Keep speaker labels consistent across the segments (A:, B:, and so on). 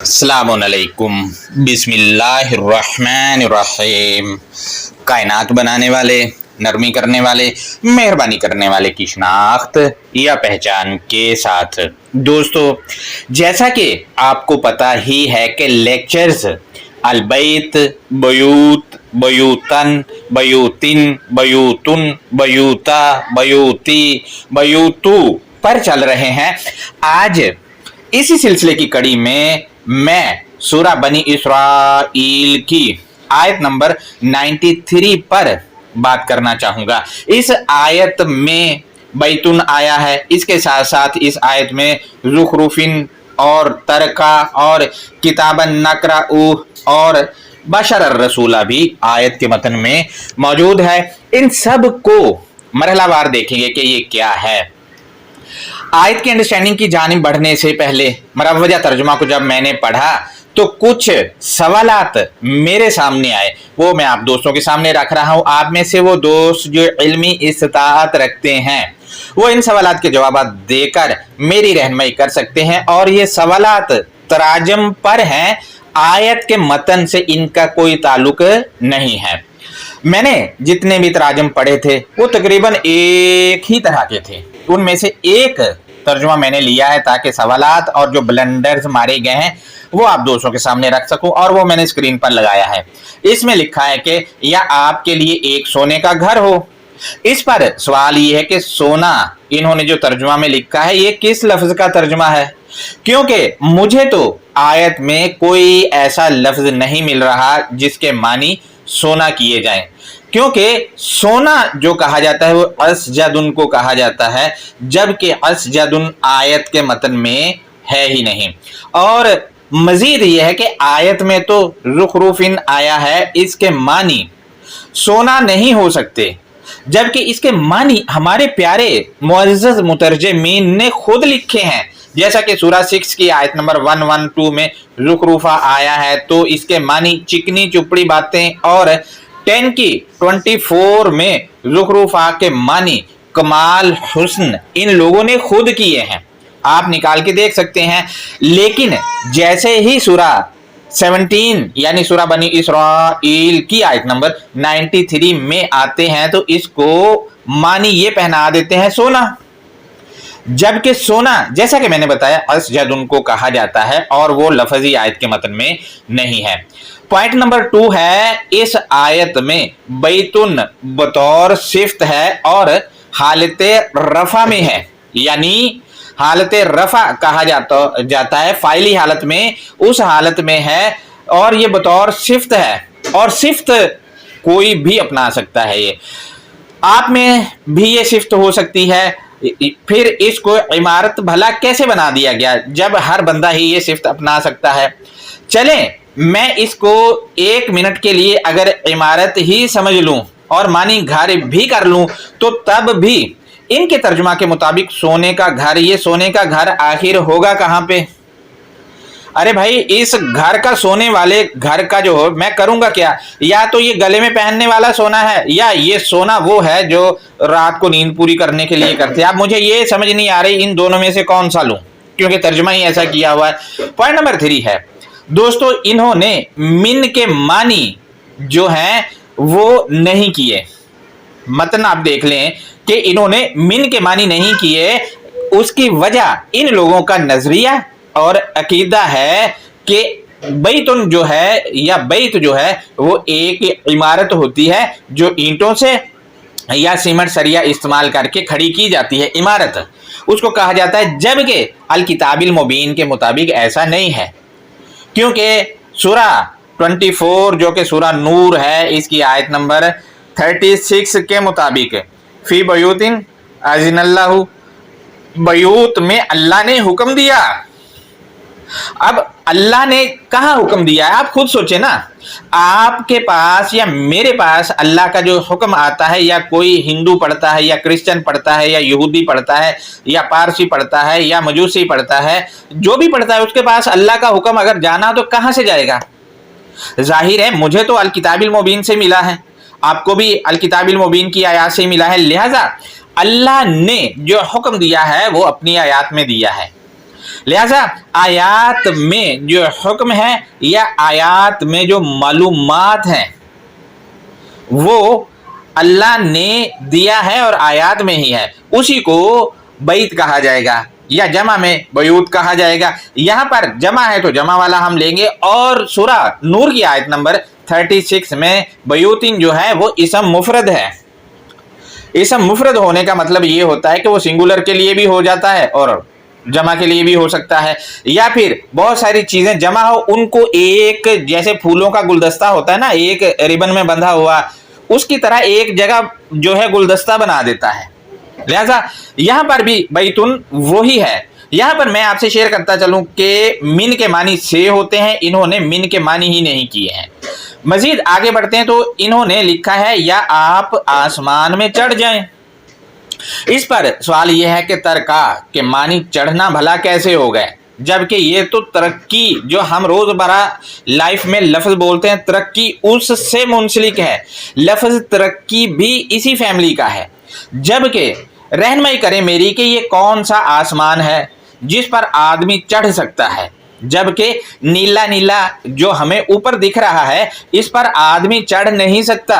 A: अस्सलामु अलैकुम बिस्मिल्लाहिर्रहमानिर्रहीम। कायनात बनाने वाले, नरमी करने वाले, मेहरबानी करने वाले की शनाख्त या पहचान के साथ दोस्तों, जैसा कि आपको पता ही है कि लेक्चर्स अलबैत, बयूत, बयूतन, बयूतिन, बयूतुन, बयूता, बयूती, बयूतू पर चल रहे हैं। आज इसी सिलसिले की कड़ी में मैं सूरा बनी इसराइल की आयत नंबर 93 पर बात करना चाहूंगा। इस आयत में बैतुन आया है, इसके साथ साथ इस आयत में ज़ुखरुफिन और तरका और किताबन नकराऊ और बशर रसूला भी आयत के मतन में मौजूद है। इन सब को मरहलावार देखेंगे कि ये क्या है। आयत की अंडरस्टैंडिंग की जानिब बढ़ने से पहले मुरव्वजा तर्जुमा को जब मैंने पढ़ा तो कुछ सवालात मेरे सामने आए, वो मैं आप दोस्तों के सामने रख रहा हूं। आप में से वो दोस्त जो इल्मी इस्तात रखते हैं वो इन सवालात के जवाब देकर मेरी रहनुमाई कर सकते हैं। और ये सवालात तराजम पर हैं, आयत के मतन से इनका कोई ताल्लुक नहीं है। मैंने जितने भी तराजम पढ़े थे वो तकरीबन एक ही तरह के थे। उनमें से एक तर्जुमा मैंने लिया है ताकि सवालात और जो ब्लंडर्स मारे गए हैं वो आप दोस्तों के सामने रख सकूं, और वो मैंने स्क्रीन पर लगाया है। इसमें लिखा है कि या आपके लिए एक सोने का घर हो। इस पर सवाल ये है कि सोना, इन्होंने जो तर्जुमा में लिखा है ये किस लफ्ज का तर्जुमा है, क्योंकि मुझे तो आयत में कोई ऐसा लफ्ज नहीं मिल रहा जिसके मानी सोना किए जाएं। क्योंकि सोना जो कहा जाता है वो असजदुन को कहा जाता है, जबकि असजदुन आयत के मतन में है ही नहीं। और मजीद यह है कि आयत में तो ज़ुखरुफिन आया है, इसके मानी सोना नहीं हो सकते, जबकि इसके मानी हमारे प्यारे मुअज़्ज़ज़ मुतरजमीन ने खुद लिखे हैं। जैसा कि सूरा 6 की आयत नंबर 112 में ज़ुखरुफा आया है तो इसके मानी चिकनी चुपड़ी बातें, और 10 की 24 में ज़ुखरुफा के मानी कमाल हुस्न इन लोगों ने खुद किए हैं। आप निकाल के देख सकते हैं। लेकिन जैसे ही सूरा 17 यानी सूरा बनी इसराइल की आयत नंबर 93 में आते हैं तो इसको मानी ये पहना देते हैं सोना, जबकि सोना जैसा कि मैंने बताया असजदुन को कहा जाता है और वो लफ्जी आयत के मतन में नहीं है। पॉइंट नंबर 2 है, इस आयत में बैतुन बतौर सिफ्त है और हालत रफा में है, यानी हालत रफा कहा जाता है, फाइली हालत में, उस हालत में है और ये बतौर सिफ्त है। और सिफ्त कोई भी अपना सकता है, ये आप में भी ये सिफ्त हो सकती है। फिर इसको इमारत भला कैसे बना दिया गया जब हर बंदा ही ये सिफ्त अपना सकता है। चलें मैं इसको 1 मिनट के लिए अगर इमारत ही समझ लूं और मानी घर भी कर लूं तो तब भी इनके तर्जुमा के मुताबिक सोने का घर, ये सोने का घर आखिर होगा कहां पे? अरे भाई, इस घर का, सोने वाले घर का जो हो, मैं करूंगा क्या? या तो ये गले में पहनने वाला सोना है या ये सोना वो है जो रात को नींद पूरी करने के लिए करते हैं। अब मुझे ये समझ नहीं आ रही इन दोनों में से कौन सा लूं, क्योंकि तर्जुमा ही ऐसा किया हुआ है। पॉइंट नंबर 3 है दोस्तों, इन्होंने मिन के मानी जो हैं वो नहीं किए। मतन आप देख लें कि इन्होंने मिन के मानी नहीं किए। उसकी वजह इन लोगों का नजरिया और अकीदा है कि बैतुन जो है या बैत जो है वो एक इमारत होती है जो ईंटों से या सीमेंट सरिया इस्तेमाल करके खड़ी की जाती है, इमारत उसको कहा जाता है। जबकि अल किताबिल मुबीन के मुताबिक ऐसा नहीं है, क्योंकि सूरा 24 जो कि सूरा नूर है, इसकी आयत नंबर 36 के मुताबिक फी बयूतिन अज़िनल्लाहु, बयूत में अल्लाह ने हुक्म दिया। अब अल्लाह ने कहाँ हुक्म दिया है, आप खुद सोचे ना। आपके पास या मेरे पास अल्लाह का जो हुक्म आता है, या कोई हिंदू पढ़ता है या क्रिश्चियन पढ़ता है या यहूदी पढ़ता है या पारसी पढ़ता है या मजूसी पढ़ता है, जो भी पढ़ता है उसके पास अल्लाह का हुक्म अगर जाना तो कहाँ से जाएगा? जाहिर है मुझे तो अल किताबिल मुबीन से मिला है, आपको भी अल किताबिल मुबीन की आयत से मिला है। लिहाजा अल्लाह ने जो हुक्म दिया है वो अपनी आयत में दिया है। लिहाजा आयात में जो हुक्म है या आयात में जो मालूमात हैं वो अल्लाह ने दिया है और आयात में ही है, उसी को बैत कहा जाएगा या जमा में बयूत कहा जाएगा। यहाँ पर जमा है तो जमा वाला हम लेंगे, और सूरा नूर की आयत नंबर 36 में बयूतिन जो है वो इसम मुफरद है। इसम मुफरद होने का मतलब ये होता है कि वो सिंगुलर के लिए भी हो जाता है और जमा के लिए भी हो सकता है, या फिर बहुत सारी चीजें जमा हो उनको एक, जैसे फूलों का गुलदस्ता होता है ना, एक रिबन में बंधा हुआ, उसकी तरह एक जगह जो है गुलदस्ता बना देता है। लिहाजा यहाँ पर भी बैतुन वही है। यहाँ पर मैं आपसे शेयर करता चलूं कि मिन के मानी से होते हैं, इन्होंने मिन के मानी ही नहीं किए हैं। मजीद आगे बढ़ते हैं तो इन्होंने लिखा है या आप आसमान में चढ़ जाएं। इस पर सवाल यह है कि तरका के मानी चढ़ना भला कैसे हो गए, जबकि ये तो तरक्की जो हम रोजमर्रा लाइफ में लफ्ज बोलते हैं तरक्की उससे मुंसलिक है। लफ्ज तरक्की भी इसी फैमिली का है। जबकि रहनुमाई करें मेरी कि ये कौन सा आसमान है जिस पर आदमी चढ़ सकता है, जबकि नीला नीला जो हमें ऊपर दिख रहा है इस पर आदमी चढ़ नहीं सकता,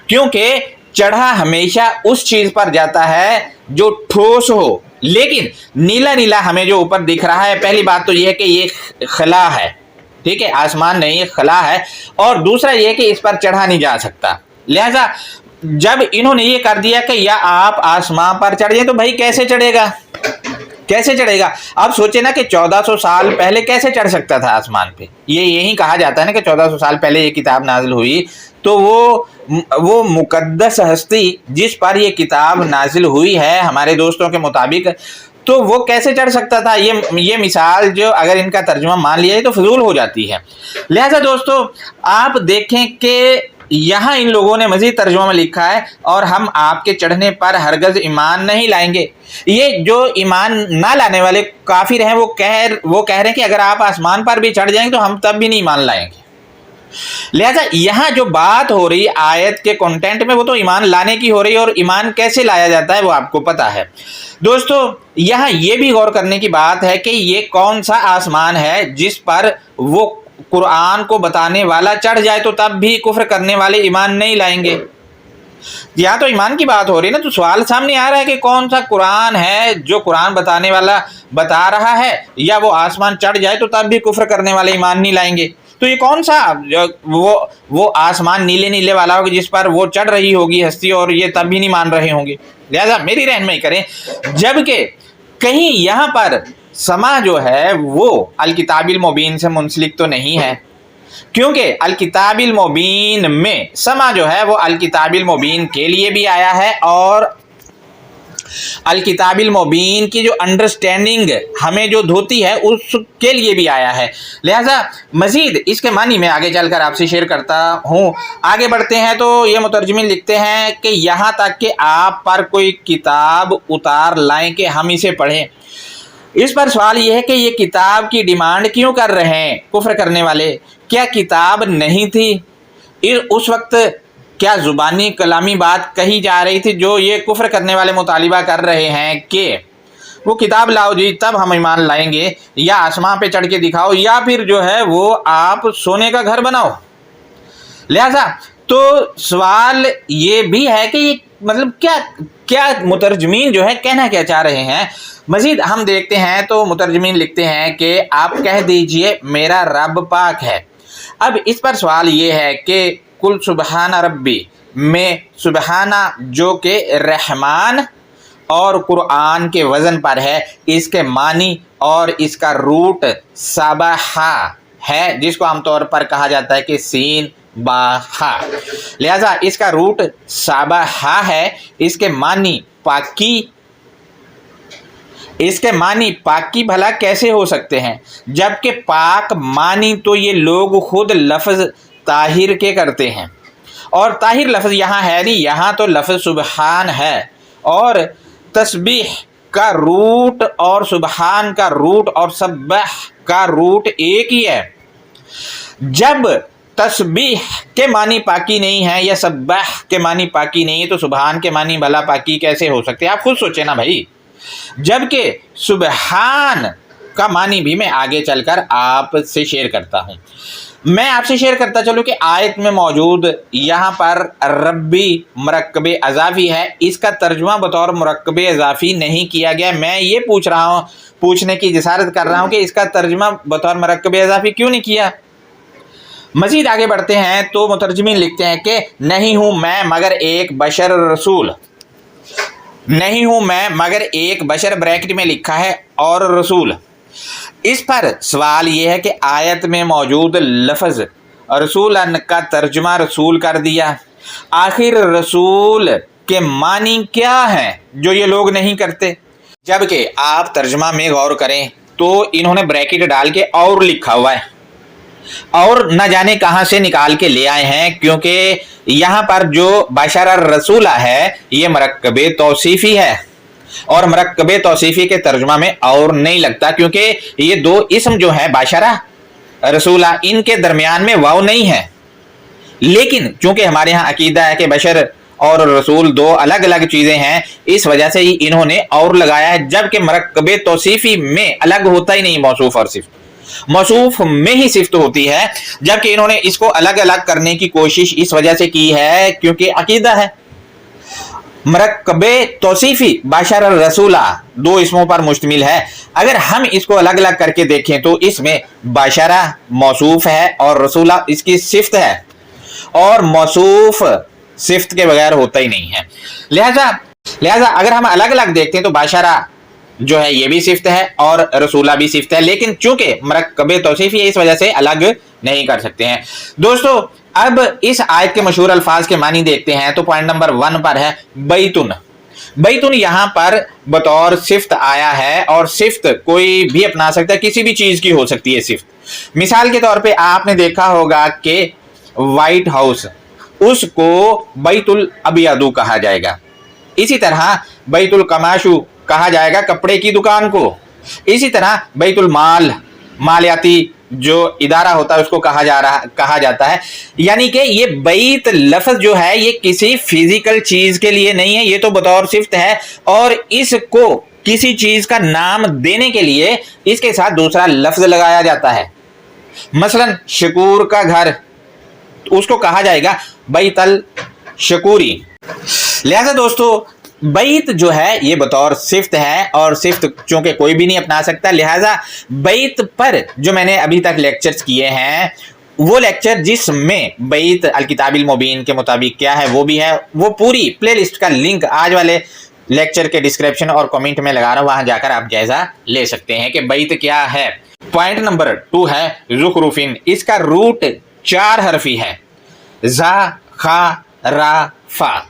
A: क्योंकि चढ़ा हमेशा उस चीज पर जाता है जो ठोस हो। लेकिन नीला नीला हमें जो ऊपर दिख रहा है, पहली बात तो यह है कि ये खला है, ठीक है, आसमान नहीं, ये खला है, और दूसरा ये कि इस पर चढ़ा नहीं जा सकता। लिहाजा जब इन्होंने ये कर दिया कि या आप आसमान पर चढ़ जाए, तो भाई कैसे चढ़ेगा, कैसे चढ़ेगा? अब सोचे ना कि 1400 साल पहले कैसे चढ़ सकता था आसमान पे। ये यही कहा जाता है ना कि 1400 साल पहले ये किताब नाजिल हुई, तो वो मुकद्दस हस्ती जिस पर ये किताब नाजिल हुई है हमारे दोस्तों के मुताबिक, तो वो कैसे चढ़ सकता था? ये मिसाल जो अगर इनका तर्जुमा मान लिया है तो फजूल हो जाती है। लिहाजा दोस्तों आप देखें कि यहाँ इन लोगों ने मजीद तर्जुमा में लिखा है, और हम आपके चढ़ने पर हरगज ईमान नहीं लाएंगे। ये जो ईमान ना लाने वाले काफिर हैं वो कह रहे हैं कि अगर आप आसमान पर भी चढ़ जाएंगे तो हम तब भी नहीं ईमान लाएंगे। लिहाजा यहाँ जो बात हो रही आयत के कंटेंट में वो तो ईमान लाने की हो रही है, और ईमान कैसे लाया जाता है वो आपको पता है। दोस्तों यहाँ ये भी गौर करने की बात है कि ये कौन सा आसमान है जिस पर वो कुरान को बताने वाला चढ़ जाए तो तब भी कुफ्र करने वाले ईमान नहीं लाएंगे। यहाँ तो ईमान की बात हो रही है ना, तो सवाल सामने आ रहा है कि कौन सा कुरान है जो कुरान बताने वाला बता रहा है, या वो आसमान चढ़ जाए तो तब भी कुफ्र करने वाले ईमान नहीं लाएंगे। तो ये कौन सा वो आसमान नीले नीले वाला होगा जिस पर वो चढ़ रही होगी हस्ती, और ये तब भी नहीं मान रहे होंगे। लिहाजा मेरी रहनुमाई करें, जबकि कहीं यहाँ पर समा जो है वो अल किताबिल मुबीन से मुंसलिक तो नहीं है, क्योंकि अल किताबिल मुबीन में समा जो है वो अल किताबिल मुबीन के लिए भी आया है, और अल किताबिल मुबीन की जो अंडरस्टैंडिंग हमें जो धोती है उसके लिए भी आया है। लिहाजा मजीद इसके मानी में आगे चलकर आपसे शेयर करता हूँ। आगे बढ़ते हैं तो ये मुतरजमिन लिखते हैं कि यहाँ तक कि आप पर कोई किताब उतार लाएं कि हम इसे पढ़ें। इस पर सवाल यह है कि ये किताब की डिमांड क्यों कर रहे हैं कुफ्र करने वाले? क्या किताब नहीं थी उस वक्त? क्या ज़ुबानी कलामी बात कही जा रही थी जो ये कुफ्र करने वाले मुतालिबा कर रहे हैं कि वो किताब लाओ जी तब हम ईमान लाएंगे, या आसमां पे चढ़ के दिखाओ, या फिर जो है वो आप सोने का घर बनाओ? लिहाजा तो सवाल ये भी है कि ये मतलब क्या मुतरजमीन जो है कहना क्या चाह रहे हैं। मजीद हम देखते हैं तो मुतरजमीन लिखते हैं कि आप कह दीजिए मेरा रब पाक है। अब इस पर सवाल ये है कि कुल सुबहाना रब्बी में सुबहाना जो कि रहमान और कुरान के वज़न पर है, इसके मानी और इसका रूट सबहा है, जिसको आमतौर पर कहा जाता है कि सीन बाहा। लिहाजा इसका रूट सबहा है। इसके मानी पाकी भला कैसे हो सकते हैं, जबकि पाक मानी तो ये लोग खुद लफ्ज़ ताहिर के करते हैं, और ताहिर लफ्ज़ यहाँ है नहीं, यहाँ तो लफ्ज़ सुबहान है, और तस्बीह का रूट और सुबहान का रूट और सब्बाह का रूट एक ही है। जब तस्बीह के मानी पाकी नहीं है या सब्बाह के मानी पाकी नहीं है, तो सुबहान के मानी भला पाकी कैसे हो सकते हैं? आप खुद सोचे ना भाई। जबकि सुबहान का मानी भी मैं आगे चलकर आपसे शेयर करता हूँ। मैं आपसे शेयर करता चलूँ कि आयत में मौजूद यहाँ पर रब्बी मरकब अज़ाफ़ी है, इसका तर्जुमा बतौर मरकब अज़ाफ़ी नहीं किया गया। मैं ये पूछने की जसारत कर रहा हूँ कि इसका तर्जुमा बतौर मरकब अज़ाफ़ी क्यों नहीं किया। मज़ीद आगे बढ़ते हैं तो मुतरजमीन लिखते हैं कि नहीं हूँ मैं मगर एक बशर रसूल, नहीं हूँ मैं मगर एक बशर ब्रैकेट में लिखा है और रसूल। इस पर सवाल ये है कि आयत में मौजूद लफ्ज़ रसूलन का तर्जुमा रसूल कर दिया। आखिर रसूल के मानी क्या हैं जो ये लोग नहीं करते। जबकि आप तर्जुमा में गौर करें तो इन्होंने ब्रैकेट डाल के और लिखा हुआ है और न जाने कहाँ से निकाल के ले आए हैं, क्योंकि यहाँ पर जो बशर रसूला है ये मरकब तौसीफ़ी है और मरकब तौसीफ़ी के तर्जुमा में और नहीं लगता, क्योंकि ये दो इसम जो है बशरा रसूला इनके दरमियान में वाव नहीं है। लेकिन चूंकि हमारे यहाँ अकीदा है कि बशर और रसूल दो अलग अलग चीज़ें हैं, इस वजह से ही इन्होंने और लगाया है। जबकि मरकब तौसीफ़ी में अलग होता ही नहीं मौसूफ और सिफ्त, मौसूफ में ही सिफ्त होती है। जबकि इन्होंने इसको अलग अलग करने की कोशिश इस वजह से की है क्योंकि अकीदा है मरकब तौसीफ़ी बशर रसूला दो इसमों पर मुश्तमिल है। अगर हम इसको अलग अलग करके देखें तो इसमें बशरा मौसूफ है और रसूला इसकी सिफ्त है, और मौसूफ सिफ्त के बगैर होता ही नहीं है। लिहाजा अगर हम अलग अलग देखते हैं तो बशरा जो है ये भी सिफ्त है और रसूला भी सिफ्त है, लेकिन चूंकि मरकब तौसीफ़ी है इस वजह से अलग नहीं कर सकते हैं। दोस्तों अब इस आयत के मशहूर अल्फाज के मानी देखते हैं तो पॉइंट नंबर 1 पर है बैतुन। बैतुन यहाँ पर बतौर सिफ्त आया है और सिफ्त कोई भी अपना सकता है, किसी भी चीज की हो सकती है सिफ्त। मिसाल के तौर पे आपने देखा होगा कि व्हाइट हाउस, उसको बैतुल अबियादू कहा जाएगा। इसी तरह बैतुल कमाशु कहा जाएगा कपड़े की दुकान को। इसी तरह बैतुल मालियाती जो इदारा होता है उसको कहा जाता है। यानी कि ये बैत लफ्ज जो है ये किसी फिजिकल चीज के लिए नहीं है, ये तो बतौर सिफ्त है और इसको किसी चीज का नाम देने के लिए इसके साथ दूसरा लफ्ज लगाया जाता है। मसलन शकूर का घर, उसको कहा जाएगा बैतल शकूरी। लिहाजा दोस्तों बैत जो है ये बतौर सिफ्त है और सिफ्त चूंकि कोई भी नहीं अपना सकता, लिहाजा बैत पर जो मैंने अभी तक लेक्चर्स किए हैं वो लेक्चर जिसमें बैत अल-किताबिल मुबीन के मुताबिक क्या है वो भी है, वो पूरी प्लेलिस्ट का लिंक आज वाले लेक्चर के डिस्क्रिप्शन और कमेंट में लगा रहा हूँ, वहां जाकर आप जायजा ले सकते हैं कि बैत क्या है। पॉइंट नंबर 2 है ज़ुखरुफिन। इसका रूट 4 हरफी है, ज़ा खा रा फा,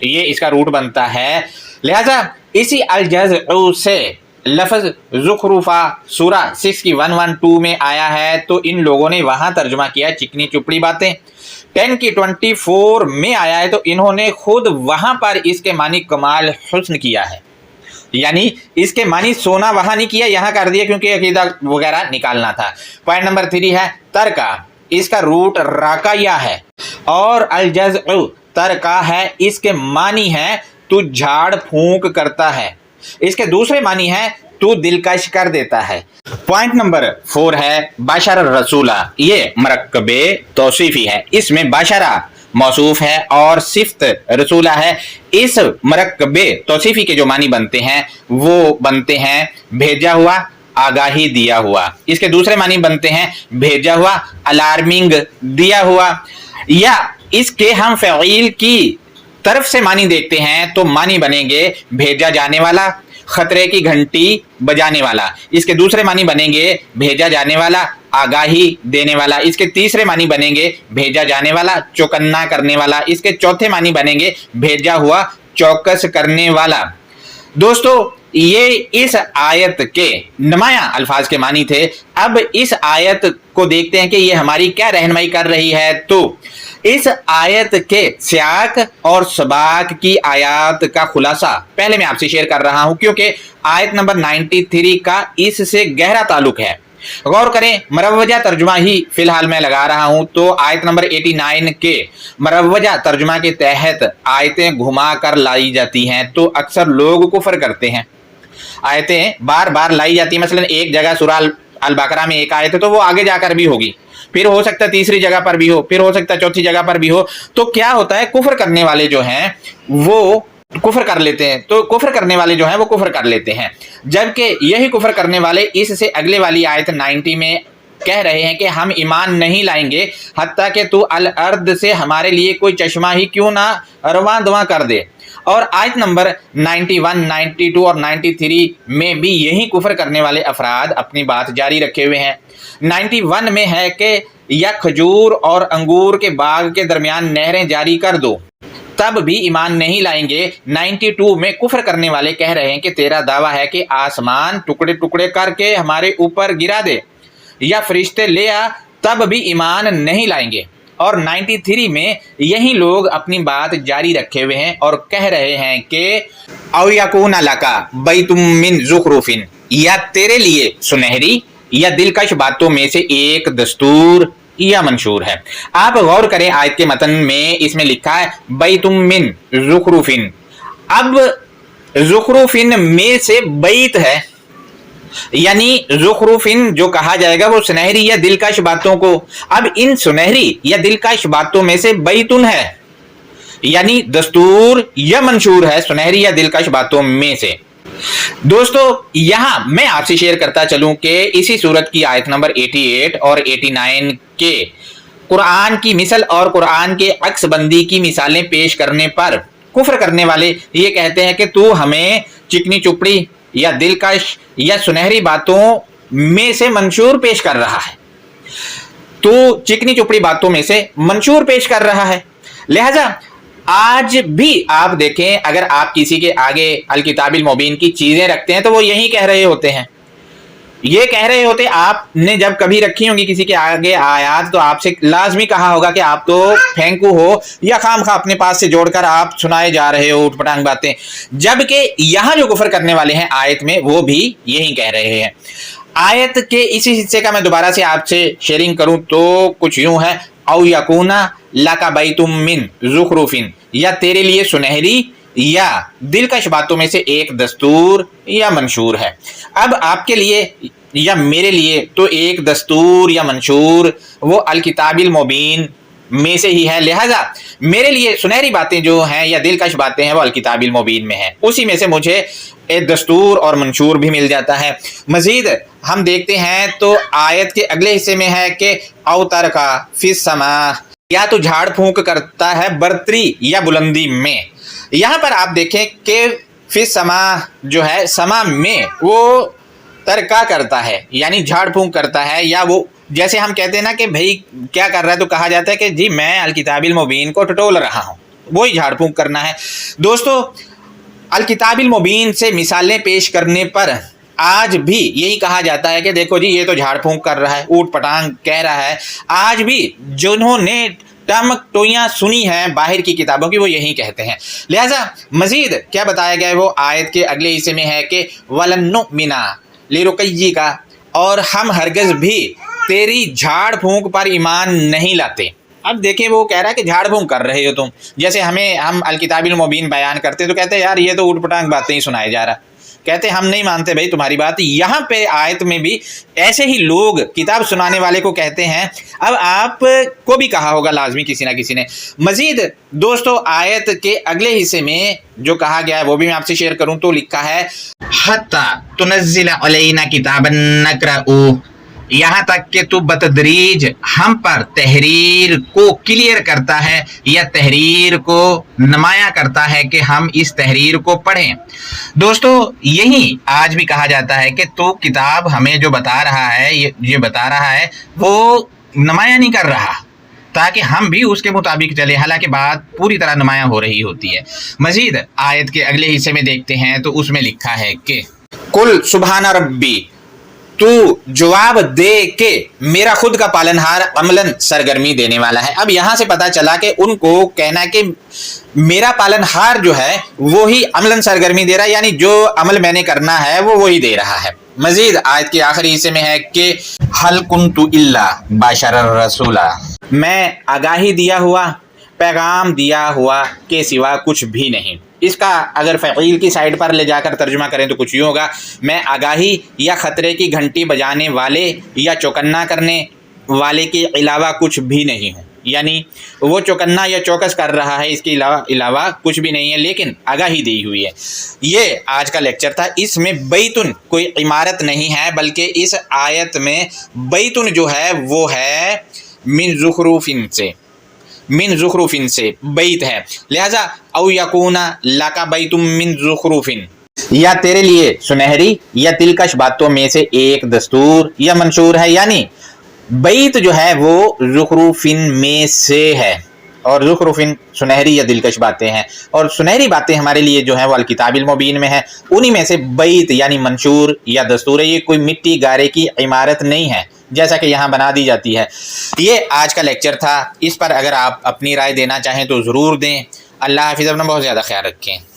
A: ये इसका रूट बनता है। लिहाजा इसी अल-जज़्उ से लफ्ज़ ज़ुखरुफा सूरा 6 की 112 में आया है, तो इन लोगों ने वहां तर्जुमा किया चिकनी चुपड़ी बातें। 10 की 24 में आया है तो इन्होंने खुद वहां पर इसके मानी कमाल हुस्न किया है, यानी इसके मानी सोना वहां नहीं किया, यहां कर दिया क्योंकि अकीदा वगैरह निकालना था। पॉइंट नंबर 3 है तरका। इसका रूट राकाया है और अल-जज़्उ तरका है, इसके मानी है तू झाड़ फूंक करता है। इसके दूसरे मानी है तू दिलकश कर देता है। पॉइंट नंबर 4 है बशर रसूला। ये मरकबे तौसीफ़ी है, इसमें बशरा मौसूफ है और सिफ्त रसूला है। इस मरकबे तौसीफ़ी के जो मानी बनते हैं वो बनते हैं भेजा हुआ, आगाही दिया हुआ। इसके दूसरे मानी बनते हैं भेजा हुआ, अलार्मिंग दिया हुआ। या इसके हम फ़ईल की तरफ से मानी देखते हैं तो मानी बनेंगे भेजा जाने वाला, खतरे की घंटी बजाने वाला। इसके दूसरे मानी बनेंगे भेजा जाने वाला, आगाही देने वाला। इसके तीसरे मानी बनेंगे भेजा जाने वाला, चौकन्ना करने वाला। इसके चौथे मानी बनेंगे भेजा हुआ, चौकस करने वाला। दोस्तों ये इस आयत के नुमाया अल्फाज के मानी थे। अब इस आयत को देखते हैं कि ये हमारी क्या रहनुमाई कर रही है। तो इस आयत के सियाक और सबाक की आयत का खुलासा पहले मैं आपसे शेयर कर रहा हूं क्योंकि आयत नंबर 93 का इससे गहरा ताल्लुक है। गौर करें, मरवजा तर्जुमा ही फिलहाल मैं लगा रहा हूं तो आयत नंबर 89 के मरवजा तर्जुमा के तहत आयतें घुमा कर लाई जाती हैं तो अक्सर लोग कुफर करते हैं। आयतें बार बार लाई जाती है, मसलन एक जगह सूरह अल बकरा में एक आयत है तो वो आगे जाकर भी होगी, फिर हो सकता है तीसरी जगह पर भी हो, फिर हो सकता है चौथी जगह पर भी हो। तो क्या होता है, कुफर करने वाले जो हैं वो कुफर कर लेते हैं, तो कुफर करने वाले जो हैं वो कुफर कर लेते हैं। जबकि यही कुफर करने वाले इससे अगले वाली आयत 90 में कह रहे हैं कि हम ईमान नहीं लाएंगे हत्ता कि तू अल अर्द से हमारे लिए कोई चश्मा ही क्यों ना रवां दवा कर दे। और आयत नंबर 91, 92 और 93 में भी यही कुफर करने वाले अफराद अपनी बात जारी रखे हुए हैं। 91 में है कि या खजूर और अंगूर के बाग के दरमियान नहरें जारी कर दो, तब भी ईमान नहीं लाएंगे। 92 में कुफर करने वाले कह रहे हैं कि तेरा दावा है कि आसमान टुकड़े टुकड़े करके हमारे ऊपर गिरा दे या फरिश्ते ले आ, तब भी ईमान नहीं लाएंगे। और 93 में यही लोग अपनी बात जारी रखे हुए हैं और कह रहे हैं कि औ यकून लका बैतुम मिन ज़ुखरुफिन, या तेरे लिए सुनहरी या दिलकश बातों में से एक दस्तूर या मंशूर है। आप गौर करें आयत के मतन में, इसमें लिखा है बैतुम मिन ज़ुखरुफिन। अब ज़ुखरुफिन में से बैत है, यानी ज़ुखरुफिन जो कहा जाएगा वो सुनहरी या दिलकश बातों को। अब इन सुनहरी या दिलकश बातों में से बैतुन है, यानी दस्तूर या मंशूर है सुनहरी या दिलकश बातों में से। दोस्तों यहां मैं आपसे शेयर करता चलूं कि इसी सूरत की आयत नंबर 88 और 89 के कुरान की मिसल और कुरान के अक्सबंदी की मिसालें पेश करने पर कुफ्र करने वाले ये कहते हैं कि तू हमें चिकनी चुपड़ी या दिलकश या सुनहरी बातों में से मंशूर पेश कर रहा है, तू चिकनी चुपड़ी बातों में से मंशूर पेश कर रहा है। लिहाजा आज भी आप देखें, अगर आप किसी के आगे अल किताबिल मुबीन की चीजें रखते हैं तो वो यही कह रहे होते हैं, ये कह रहे होते। आपने जब कभी रखी होंगी किसी के आगे आयात तो आपसे लाजमी कहा होगा कि आप तो फेंकू हो या खामखा अपने पास से जोड़कर आप सुनाए जा रहे हो उठपटांग बातें। जबकि यहां जो कुफर करने वाले हैं आयत में वो भी यही कह रहे हैं। आयत के इसी हिस्से का मैं दोबारा से आपसे शेयरिंग करूं तो कुछ यूं है, औ यकूना लका बैतुम मिन ज़ुखरुफिन, या तेरे लिए सुनहरी या दिलकश बातों में से एक दस्तूर या मंशूर है। अब आपके लिए या मेरे लिए तो एक दस्तूर या मंशूर वो अल किताबिल मुबीन में से ही है। लिहाजा मेरे लिए सुनहरी बातें जो हैं या दिलकश बातें हैं वो अल किताबिल मुबीन में है, उसी में से मुझे एक दस्तूर और मंशूर भी मिल जाता है। मजीद हम देखते हैं तो आयत के अगले हिस्से में है कि अवतर का फिस समा, या तो झाड़ फूंक करता है बर्तरी या बुलंदी में। यहाँ पर आप देखें कि फिस समा जो है समा में वो तरका करता है, यानी झाड़ फूंक करता है, या वो जैसे हम कहते हैं ना कि भाई क्या कर रहा है, तो कहा जाता है कि जी मैं अल किताबिल मुबीन को टटोल रहा हूँ, वही झाड़ फूंक करना है। दोस्तों अल किताबिल मुबीन से मिसालें पेश करने पर आज भी यही कहा जाता है कि देखो जी ये तो झाड़ फूंक कर रहा है, ऊट पटांग कह रहा है। आज भी जिन्होंने टमक टोइयाँ सुनी हैं बाहर की किताबों की वो यही कहते हैं। लिहाजा मजीद क्या बताया गया है वो आयत के अगले हिस्से में है कि वलन्नुमिना लिरुकय्यी का, और हम हरगिज़ भी तेरी झाड़ फूंक पर ईमान नहीं लाते। अब देखिए वो कह रहा है कि झाड़ फूंक कर रहे हो तुम, जैसे हम अल किताबिल मुबीन बयान करते तो कहते हैं यार ये तो उटपटांग बातें ही सुनाए जा रहा, कहते हम नहीं मानते भाई तुम्हारी बात। यहाँ पे आयत में भी ऐसे ही लोग किताब सुनाने वाले को कहते हैं। अब आप को भी कहा होगा लाजमी किसी ना किसी ने। मजीद दोस्तों आयत के अगले हिस्से में जो कहा गया है वो भी मैं आपसे शेयर करूं तो लिखा है हत्ता तुनज़्ज़िल अलैना किताबन नक़रअू, यहाँ तक कि तू बतदरीज हम पर तहरीर को क्लियर करता है या तहरीर को नुमाया करता है कि हम इस तहरीर को पढ़ें। दोस्तों यही आज भी कहा जाता है कि तू किताब हमें जो बता रहा है ये बता रहा है वो नुमाया नहीं कर रहा ताकि हम भी उसके मुताबिक चले, हालांकि बात पूरी तरह नुमाया हो रही होती है। मजीद आयत के अगले हिस्से में देखते हैं तो उसमें लिखा है कि कुल सुबहाना रब्बी, तू जवाब दे के मेरा खुद का पालनहार अमलन सरगर्मी देने वाला है। अब यहाँ से पता चला कि उनको कहना कि मेरा पालनहार जो है वो ही अमलन सरगर्मी दे रहा है, यानी जो अमल मैंने करना है वो वही दे रहा है। मजीद आयत के आखिरी हिस्से में है कि हल कुन्तु इल्ला बशरर रसूला, मैं आगाही दिया हुआ پیغام دیا ہوا کے سوا کچھ بھی نہیں۔ اس کا اگر فعیل کی سائڈ پر لے جا کر ترجمہ کریں تو کچھ یوں ہوگا، میں آگاہی یا خطرے کی گھنٹی بجانے والے یا چوکنا کرنے والے کے علاوہ کچھ بھی نہیں ہوں، یعنی وہ چوکنا یا چوکس کر رہا ہے، اس کے علاوہ کچھ بھی نہیں ہے، لیکن آگاہی دی ہوئی ہے۔ یہ آج کا لیکچر تھا۔ اس میں بیتن کوئی عمارت نہیں ہے، بلکہ اس آیت میں بیتن جو ہے وہ ہے من زخرفن سے بیت ہے، لہذا او یکون لک بیت من زخرفن، یا تیرے لیے سنہری یا دلکش باتوں میں سے ایک دستور یا منشور ہے، یعنی بیت جو ہے وہ زخرفن میں سے ہے، اور زخرفن سنہری یا دلکش باتیں ہیں، اور سنہری باتیں ہمارے لیے جو ہیں وہ الکتاب المبین میں ہیں، انہی میں سے بیت یعنی منشور یا دستور ہے۔ یہ کوئی مٹی گارے کی عمارت نہیں ہے جیسا کہ یہاں بنا دی جاتی ہے۔ یہ آج کا لیکچر تھا، اس پر اگر آپ اپنی رائے دینا چاہیں تو ضرور دیں۔ اللہ حافظ، اپنا بہت زیادہ خیال رکھیں۔